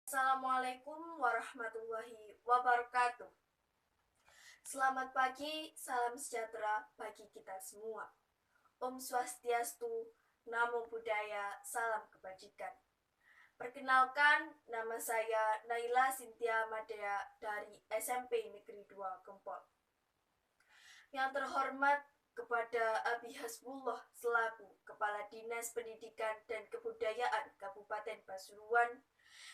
Assalamualaikum warahmatullahi wabarakatuh. Selamat pagi, salam sejahtera bagi kita semua. Om Swastiastu, Namo Buddhaya, salam kebajikan. Perkenalkan, nama saya Naila Sintia Madea dari SMP Negeri 2 Gempol. Yang terhormat kepada Abi Hasbullah selaku Kepala Dinas Pendidikan dan Kebudayaan Kabupaten Pasuruan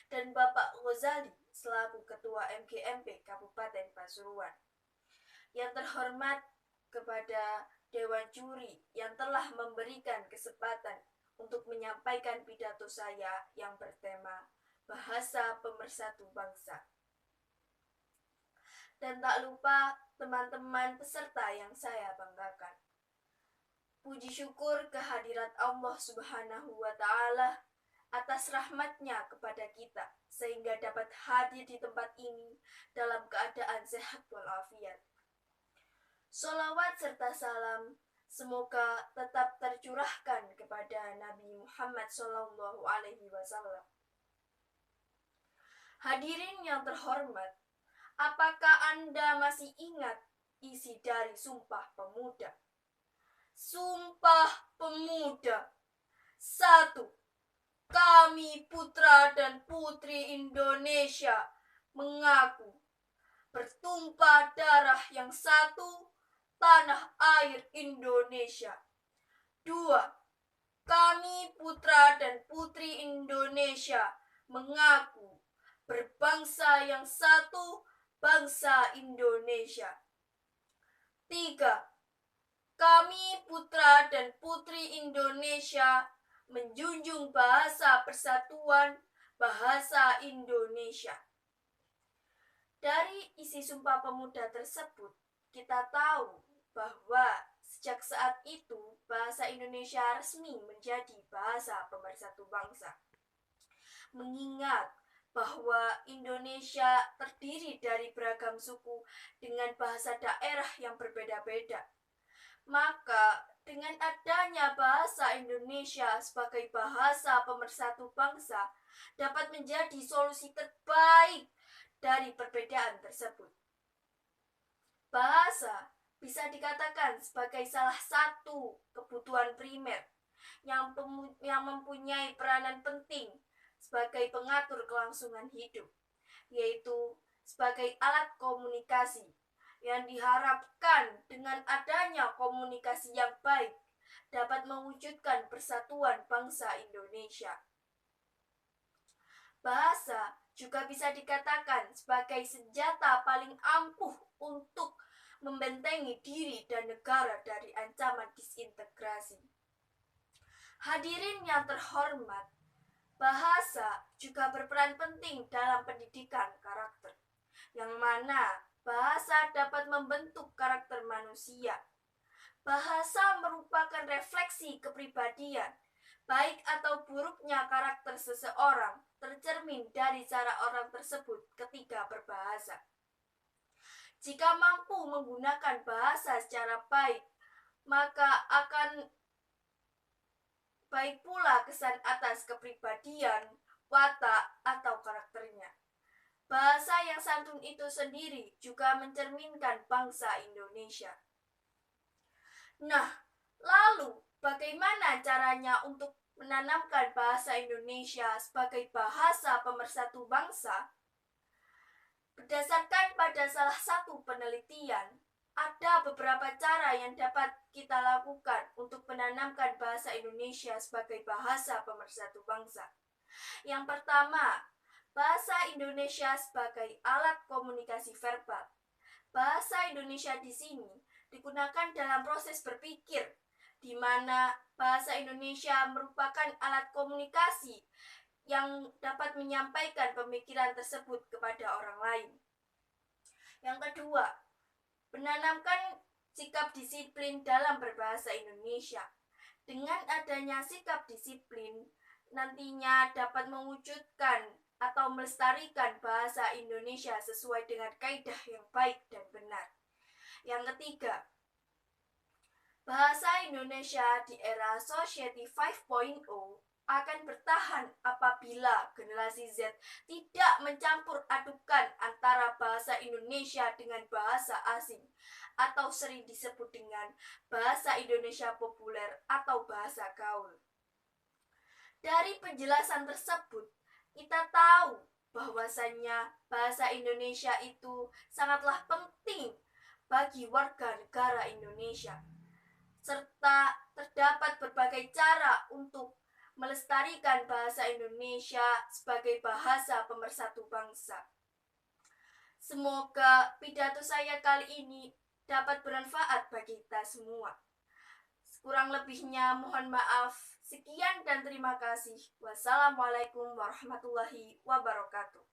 dan Bapak Ghazali selaku Ketua MGMP Kabupaten Pasuruan. Yang terhormat kepada Dewan Juri yang telah memberikan kesempatan untuk menyampaikan pidato saya yang bertema Bahasa Pemersatu Bangsa. Dan tak lupa teman-teman peserta yang saya banggakan. Puji syukur kehadirat Allah Subhanahu wa Ta'ala atas rahmatnya kepada kita, sehingga dapat hadir di tempat ini dalam keadaan sehat walafiat. Sholawat serta salam semoga tetap tercurahkan kepada Nabi Muhammad SAW. Hadirin yang terhormat, apakah Anda masih ingat isi dari Sumpah Pemuda? Sumpah Pemuda 1. Kami putra dan putri Indonesia mengaku bertumpah darah yang satu, tanah air Indonesia. 2. Kami putra dan putri Indonesia mengaku berbangsa yang satu, bangsa Indonesia. 3. Kami putra dan putri Indonesia menjunjung bahasa persatuan, bahasa Indonesia. Dari isi Sumpah Pemuda tersebut, kita tahu bahwa sejak saat itu bahasa Indonesia resmi menjadi bahasa pemersatu bangsa. Mengingat bahwa Indonesia terdiri dari beragam suku dengan bahasa daerah yang berbeda-beda, maka dengan adanya bahasa Indonesia sebagai bahasa pemersatu bangsa dapat menjadi solusi terbaik dari perbedaan tersebut. Bahasa bisa dikatakan sebagai salah satu kebutuhan primer yang mempunyai peranan penting sebagai pengatur kelangsungan hidup, yaitu sebagai alat komunikasi yang diharapkan dengan adanya komunikasi yang baik dapat mewujudkan persatuan bangsa Indonesia. Bahasa juga bisa dikatakan sebagai senjata paling ampuh untuk membentengi diri dan negara dari ancaman disintegrasi. Hadirin yang terhormat, bahasa juga berperan penting dalam pendidikan karakter, yang mana bahasa dapat membentuk karakter manusia. Bahasa merupakan refleksi kepribadian, baik atau buruknya karakter seseorang tercermin dari cara orang tersebut ketika berbahasa. Jika mampu menggunakan bahasa secara baik, maka akan baik pula kesan atas kepribadian, watak, atau karakternya. Bahasa yang santun itu sendiri juga mencerminkan bangsa Indonesia. Nah, lalu bagaimana caranya untuk menanamkan bahasa Indonesia sebagai bahasa pemersatu bangsa? Berdasarkan pada salah satu penelitian, ada beberapa cara yang dapat kita lakukan untuk menanamkan bahasa Indonesia sebagai bahasa pemersatu bangsa. Yang pertama, bahasa Indonesia sebagai alat komunikasi verbal. Bahasa Indonesia di sini digunakan dalam proses berpikir, di mana bahasa Indonesia merupakan alat komunikasi yang dapat menyampaikan pemikiran tersebut kepada orang lain. Yang kedua, menanamkan sikap disiplin dalam berbahasa Indonesia. Dengan adanya sikap disiplin, nantinya dapat mewujudkan atau melestarikan bahasa Indonesia sesuai dengan kaidah yang baik dan benar. Yang ketiga, bahasa Indonesia di era Society 5.0 akan bertahan apabila generasi Z tidak mencampur adukan antara bahasa Indonesia dengan bahasa asing atau sering disebut dengan bahasa Indonesia populer atau bahasa gaul. Dari penjelasan tersebut, kita tahu bahwasannya bahasa Indonesia itu sangatlah penting bagi warga negara Indonesia, serta terdapat berbagai cara untuk melestarikan bahasa Indonesia sebagai bahasa pemersatu bangsa. Semoga pidato saya kali ini dapat bermanfaat bagi kita semua. Kurang lebihnya mohon maaf. Sekian dan terima kasih. Wassalamualaikum warahmatullahi wabarakatuh.